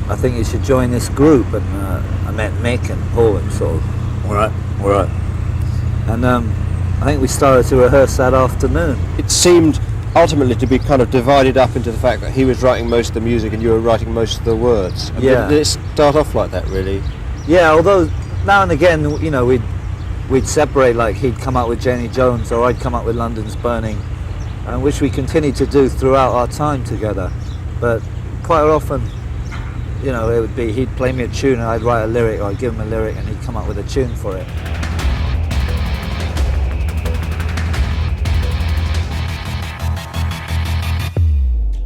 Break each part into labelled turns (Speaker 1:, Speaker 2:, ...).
Speaker 1: I think you should join this group. And I met Mick and Paul and sort of, all right. And I think we started to rehearse that afternoon.
Speaker 2: It seemed ultimately to be kind of divided up into the fact that he was writing most of the music and you were writing most of the words. And
Speaker 1: Yeah.
Speaker 2: Did it start off like that, really?
Speaker 1: Yeah, although now and again, you know, we'd separate, like he'd come up with Jenny Jones or I'd come up with London's Burning, which we continued to do throughout our time together. But quite often, you know, it would be he'd play me a tune and I'd write a lyric, or I'd give him a lyric and he'd come up with a tune for it.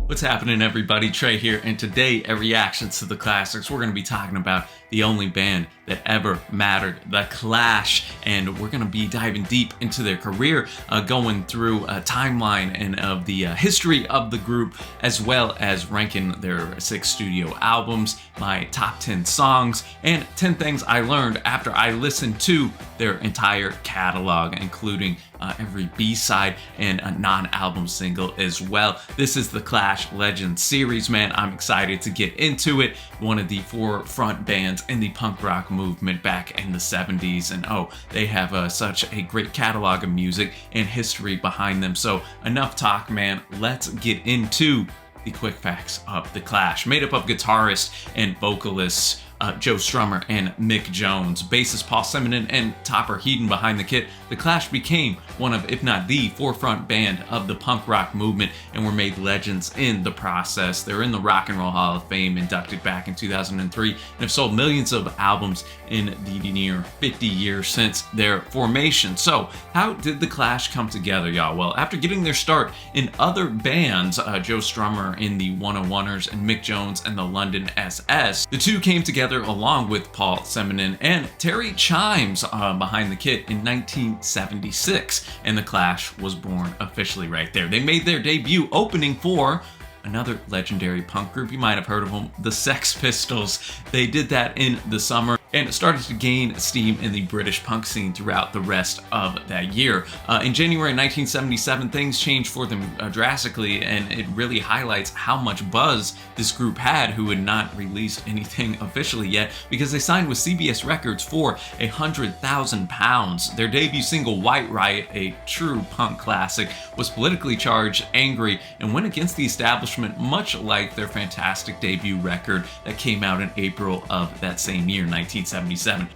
Speaker 3: What's happening, everybody? Trey here, and today at Reactions to the Classics, we're going to be talking about the only band that ever mattered, The Clash, and we're going to be diving deep into their career, going through a timeline and of the history of the group, as well as ranking their 6 studio albums, my top 10 songs, and 10 things I learned after I listened to their entire catalog, including every B-side and a non-album single as well. This is the Clash Legends series, man. I'm excited to get into it. One of the forefront bands in the punk rock movement back in the 70s, and they have such a great catalog of music and history behind them. So enough talk, man. Let's get into the quick facts of The Clash. Made up of guitarist and vocalists Joe Strummer and Mick Jones, bassist Paul Simonon, and Topper Headon behind the kit, The Clash became one of, if not the forefront band of the punk rock movement and were made legends in the process. They're in the Rock and Roll Hall of Fame, inducted back in 2003, and have sold millions of albums in the near 50 years since their formation. So how did The Clash come together, y'all? Well, after getting their start in other bands, Joe Strummer in the 101ers and Mick Jones and the London SS, the two came together along with Paul Simonon and Terry Chimes behind the kit in 1976, and The Clash was born officially right there. They made their debut opening for another legendary punk group. You might have heard of them, the Sex Pistols. They did that in the summer and it started to gain steam in the British punk scene throughout the rest of that year. In January 1977, things changed for them drastically, and it really highlights how much buzz this group had, who had not released anything officially yet, because they signed with CBS Records for £100,000. Their debut single, White Riot, a true punk classic, was politically charged, angry, and went against the establishment, much like their fantastic debut record that came out in April of that same year, 1977.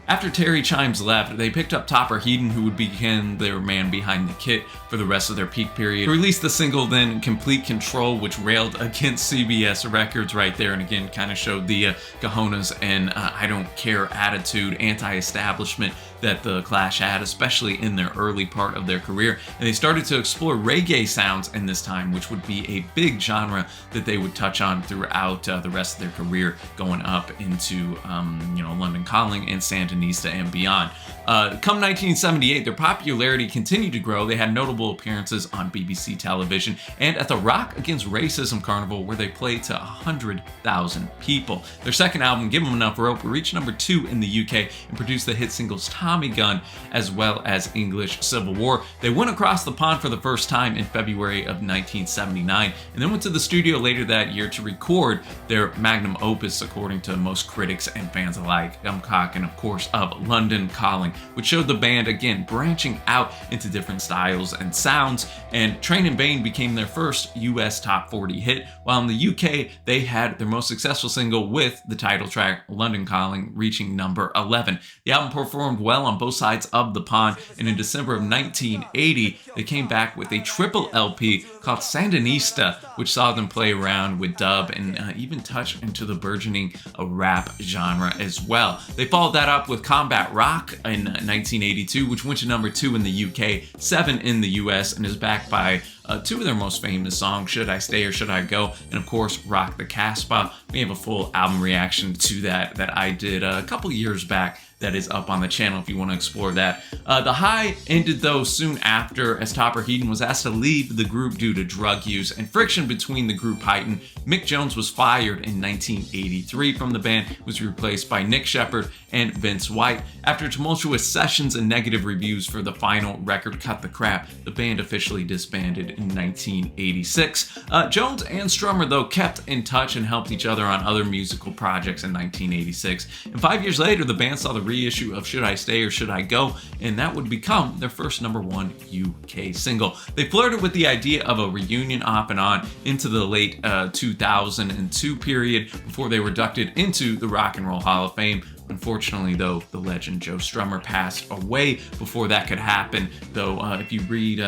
Speaker 3: After Terry Chimes left, they picked up Topper Headon, who would become their man behind the kit for the rest of their peak period. Released the single then, Complete Control, which railed against CBS Records right there, and again kind of showed the cojones and I don't care attitude, anti-establishment that the Clash had, especially in their early part of their career. And they started to explore reggae sounds in this time, which would be a big genre that they would touch on throughout the rest of their career, going up into London Calling and Sandinista and beyond. Come 1978, their popularity continued to grow. They had notable appearances on BBC television and at the Rock Against Racism Carnival, where they played to 100,000 people. Their second album, Give 'Em Enough Rope, reached number 2 in the UK and produced the hit singles Tommy Gun as well as English Civil War. They went across the pond for the first time in February of 1979, and then went to the studio later that year to record their magnum opus, according to most critics and fans alike, Gumcock and of course of London Calling, which showed the band again branching out into different styles and sounds. And Train in Vain became their first US top 40 hit, while in the UK they had their most successful single with the title track London Calling, reaching number 11. The album performed well on both sides of the pond, and in December of 1980 they came back with a triple LP called Sandinista, which saw them play around with dub and even touch into the burgeoning rap genre as well. They followed that up with Combat Rock in 1982, which went to number 2 in the UK, 7 in the US, and is backed by 2 of their most famous songs, Should I Stay or Should I Go, and of course Rock the Casbah. We have a full album reaction to that I did a couple years back that is up on the channel if you want to explore that. The high ended though soon after, as Topper Heaton was asked to leave the group due to drug use and friction between the group heightened. Mick Jones was fired in 1983 from the band, was replaced by Nick Sheppard and Vince White. After tumultuous sessions and negative reviews for the final record, Cut the Crap, the band officially disbanded in 1986. Jones and Strummer, though, kept in touch and helped each other on other musical projects in 1986. And 5 years later, the band saw the reissue of Should I Stay or Should I Go, and that would become their first #1 UK single. They flirted with the idea of a reunion off and on into the late 2002 period before they were inducted into the Rock and Roll Hall of Fame. Unfortunately, though, the legend Joe Strummer passed away before that could happen. Though, if you read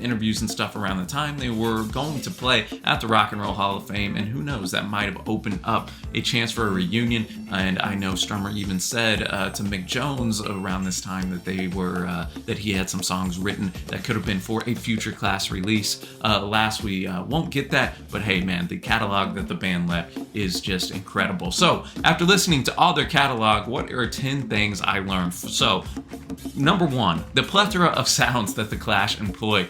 Speaker 3: interviews and stuff around the time, they were going to play at the Rock and Roll Hall of Fame, and who knows, that might have opened up a chance for a reunion. And I know Strummer even said to Mick Jones around this time that that he had some songs written that could have been for a future Class release. Alas, we won't get that, but hey, man, the catalog that the band left is just incredible. So, after listening to all their catalog, what are 10 things I learned? So, #1, the plethora of sounds that the Clash employ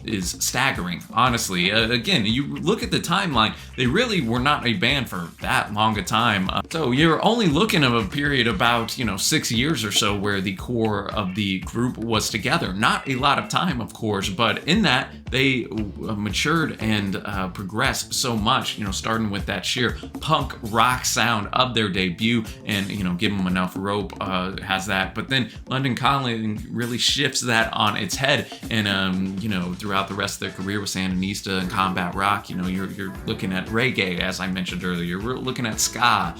Speaker 3: is staggering, honestly. Again, you look at the timeline, they really were not a band for that long a time. So you're only looking at a period about, 6 years or so where the core of the group was together. Not a lot of time, of course, but in that, they matured and progressed so much, starting with that sheer punk rock sound of their debut, and, Give 'Em Enough Rope has that. But then London Calling really shifts that on its head, and, throughout the rest of their career with Sandinista and Combat Rock, you're looking at reggae, as I mentioned earlier. We're looking at ska,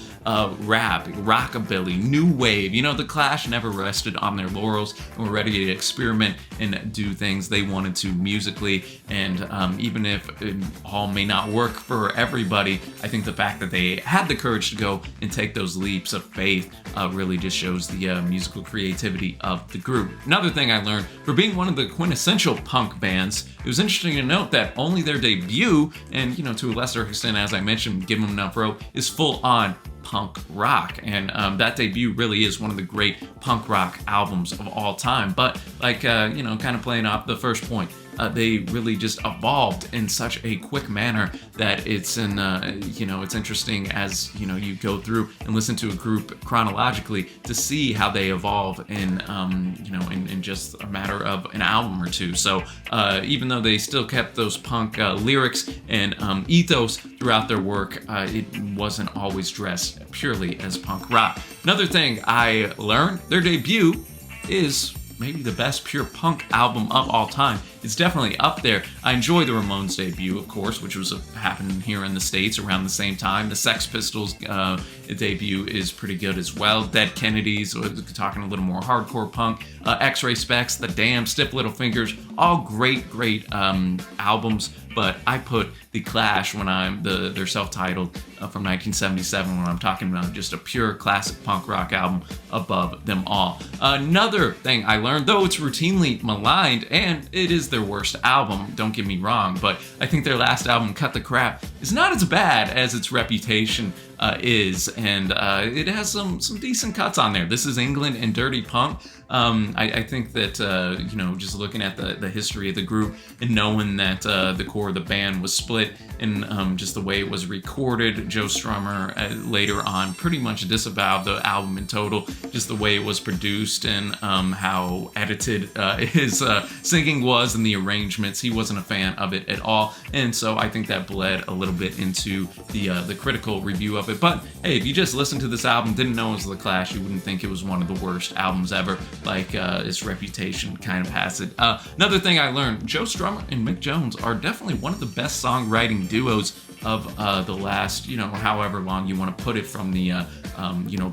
Speaker 3: rap, rockabilly, new wave. The Clash never rested on their laurels and were ready to experiment and do things they wanted to musically. And even if it all may not work for everybody, I think the fact that they had the courage to go and take those leaps of faith really just shows the musical creativity of the group. Another thing I learned, for being one of the quintessential punk bands, it was interesting to note that only their debut, and to a lesser extent, as I mentioned, Give 'Em Enough Rope, is full-on punk rock, and that debut really is one of the great punk rock albums of all time. But kind of playing off the first point, they really just evolved in such a quick manner that it's interesting as you go through and listen to a group chronologically to see how they evolve in just a matter of an album or two. So even though they still kept those punk lyrics and ethos throughout their work, it wasn't always dressed purely as punk rock. Another thing I learned, their debut is maybe the best pure punk album of all time. It's definitely up there. I enjoy the Ramones debut, of course, which was happening here in the States around the same time. The Sex Pistols debut is pretty good as well. Dead Kennedys, talking a little more hardcore punk. X-Ray Specs, The Damned, Stiff Little Fingers, all great albums. But I put The Clash when they're self-titled from 1977, when I'm talking about just a pure classic punk rock album, above them all. Another thing I learned, though it's routinely maligned, and it is their worst album, don't get me wrong, but I think their last album, Cut the Crap, is not as bad as its reputation is, and it has some decent cuts on there. This Is England and Dirty Punk. I think that, just looking at the history of the group and knowing that the core of the band was split, and just the way it was recorded, Joe Strummer later on pretty much disavowed the album in total, just the way it was produced and how edited his singing was and the arrangements. He wasn't a fan of it at all, and so I think that bled a little bit into the critical review of it. But hey, if you just listened to this album, didn't know it was The Clash, you wouldn't think it was one of the worst albums ever, like its reputation kind of has it. Another thing I learned, Joe Strummer and Mick Jones are definitely one of the best songwriting duos of the last, however long you want to put it, from the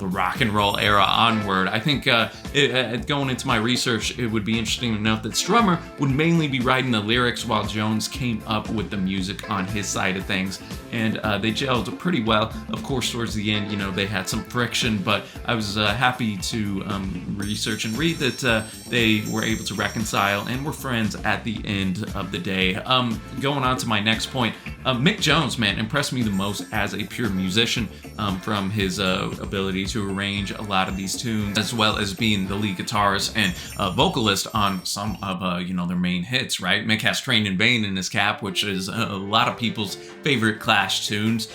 Speaker 3: rock and roll era onward. I think going into my research, it would be interesting to note that Strummer would mainly be writing the lyrics while Jones came up with the music on his side of things, and they gelled pretty well. Of course, towards the end, they had some friction, but I was happy to research and read that they were able to reconcile and were friends at the end of the day. Going on to my next point, Mick Jones, man, impressed me the most as a pure musician, from his ability to arrange a lot of these tunes, as well as being the lead guitarist and vocalist on some of their main hits. Right, Mick has Train in Vain in his cap, which is a lot of people's favorite Clash tunes.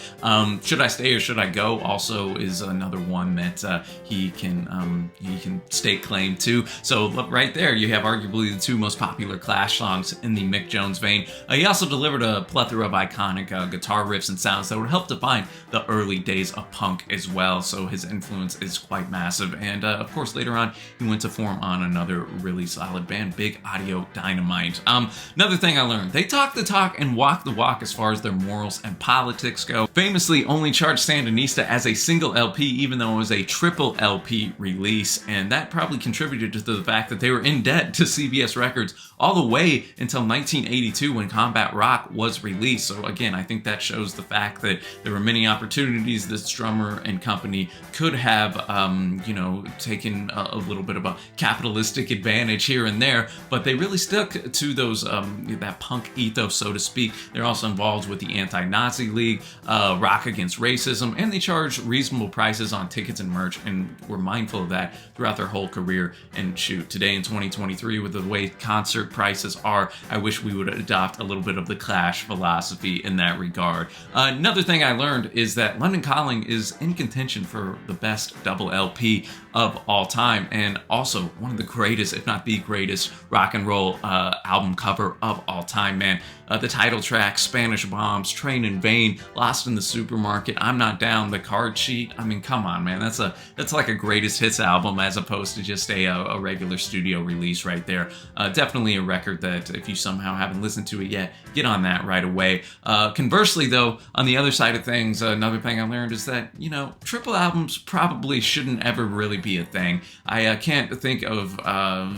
Speaker 3: Should I Stay or Should I Go also is another one that he can stake claim to. So right there, you have arguably the two most popular Clash songs in the Mick Jones vein. He also delivered a plethora of iconic guitar riffs and sounds that would help define the early days of punk as well. So his influence is quite massive. And of course, later on, he went to form on another really solid band, Big Audio Dynamite. Another thing I learned, they talk the talk and walk the walk as far as their morals and politics go. Famously only charged Sandinista as a single LP, even though it was a triple LP release. And that probably contributed to the fact that they were in debt to CBS Records all the way until 1982 when Combat Rock was released. So again, I think that shows the fact that there were many opportunities this drummer and company could have, taken a little bit of a capitalistic advantage here and there, but they really stuck to those, that punk ethos, so to speak. They're also involved with the Anti-Nazi League, Rock Against Racism, and they charged reasonable prices on tickets and merch, and were mindful of that throughout their whole career. And shoot, today in 2023, with the way concert prices are, I wish we would adopt a little bit of the Clash philosophy in that regard. Another thing I learned is that London Calling is in contention for the best double LP of all time, and also one of the greatest, if not the greatest, rock and roll album cover of all time, man. The title track, Spanish Bombs, Train in Vain, Lost in the Supermarket, I'm Not Down, The Card Sheet. I mean, come on, man. That's like a greatest hits album as opposed to just a regular studio release right there. Definitely a record that if you somehow haven't listened to it yet, get on that right away. Conversely, though, on the other side of things, another thing I learned is that, triple albums probably shouldn't ever really be a thing. I can't think of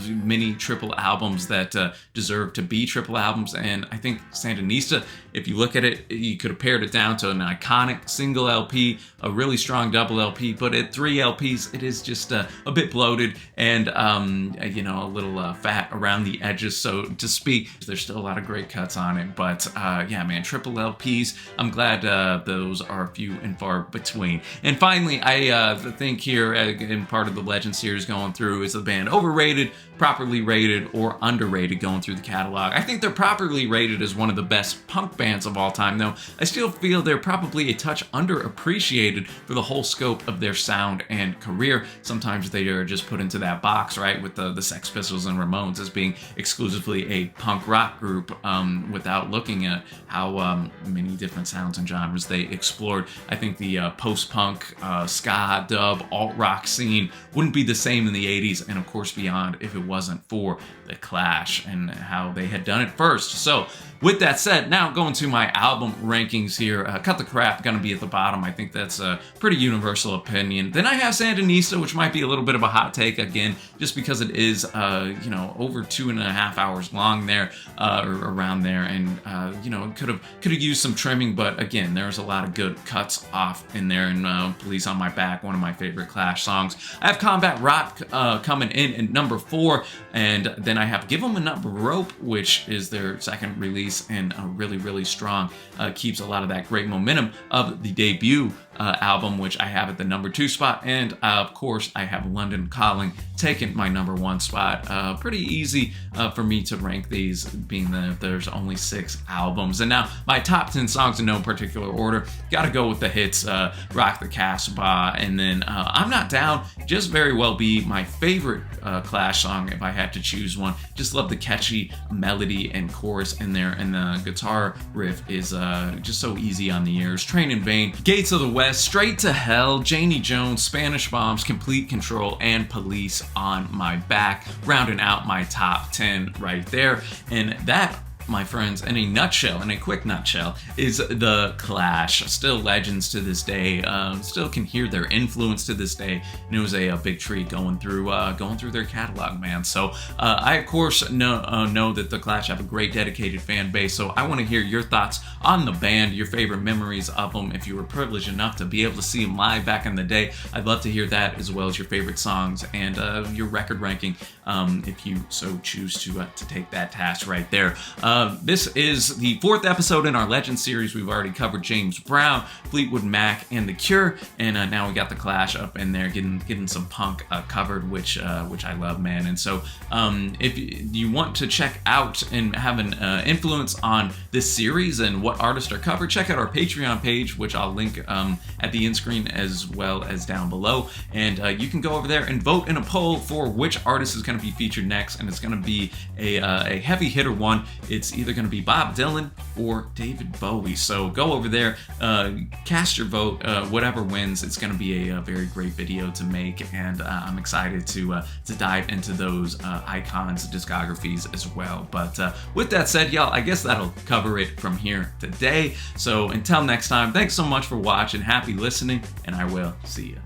Speaker 3: many triple albums that deserve to be triple albums, and I think Sandinista, if you look at it, you could have pared it down to an iconic single LP, a really strong double LP, but at 3 LPs, it is just a bit bloated and, a little fat around the edges, so to speak. There's still a lot of great cuts on it, but yeah, man, triple LPs, I'm glad those are few and far between. And finally, I think here, in part of the Legend series going through, is the band overrated, properly rated, or underrated going through the catalog. I think they're properly rated as one of the best punk bands of all time, though I still feel they're probably a touch underappreciated for the whole scope of their sound and career. Sometimes they are just put into that box, right, with the Sex Pistols and Ramones as being exclusively a punk rock group, without looking at how many different sounds and genres they explored. I think the post-punk, ska, dub, alt-rock scene wouldn't be the same in the 80s and of course beyond if it wasn't for the Clash and how they had done it first. So with that said, now going to my album rankings here. Cut the Crap gonna be at the bottom. I think that's a pretty universal opinion. Then I have Sandinista, which might be a little bit of a hot take again, just because it is over 2.5 hours long there, or around there, and it could have used some trimming, but again, there's a lot of good cuts off in there. And Police on My Back, one of my favorite Clash songs. I have Combat Rock coming in at number 4, and then I have Give 'Em Enough Rope, which is their second release and really, really strong. Keeps a lot of that great momentum of the debut album, which I have at the number 2 spot. And of course, I have London Calling taking my number 1 spot. Pretty easy for me to rank these, being that there's only 6 albums. And now my top 10 songs in no particular order. Gotta go with the hits, Rock the Casbah, and then I'm Not Down, just very well be my favorite Clash song if I had to choose one. Just love the catchy melody and chorus in there, and the guitar riff is just so easy on the ears. Train in Vain, Gates of the West, Straight to Hell, Janie Jones, Spanish Bombs, Complete Control, and Police on My Back, rounding out my top 10 right there. And that, my friends, in a quick nutshell, is the Clash. Still legends to this day. Still can hear their influence to this day, and it was a big treat going through their catalog, man. So I of course know that the Clash have a great dedicated fan base. So I want to hear your thoughts on the band, your favorite memories of them. If you were privileged enough to be able to see them live back in the day, I'd love to hear that, as well as your favorite songs and your record ranking, if you so choose to take that task right there. This is the 4th episode in our Legend series. We've already covered James Brown, Fleetwood Mac, and The Cure, and now we got The Clash up in there, getting some punk covered, which I love, man. And so if you want to check out and have an influence on this series and what artists are covered, check out our Patreon page, which I'll link at the end screen as well as down below. And you can go over there and vote in a poll for which artist is going to be featured next, and it's going to be a heavy hitter one. It's either going to be Bob Dylan or David Bowie. So go over there, cast your vote. Whatever wins, it's going to be a very great video to make, and I'm excited to dive into those icons' discographies as well. But with that said, y'all, I guess that'll cover it from here today. So until next time, thanks so much for watching. Happy listening, and I will see you.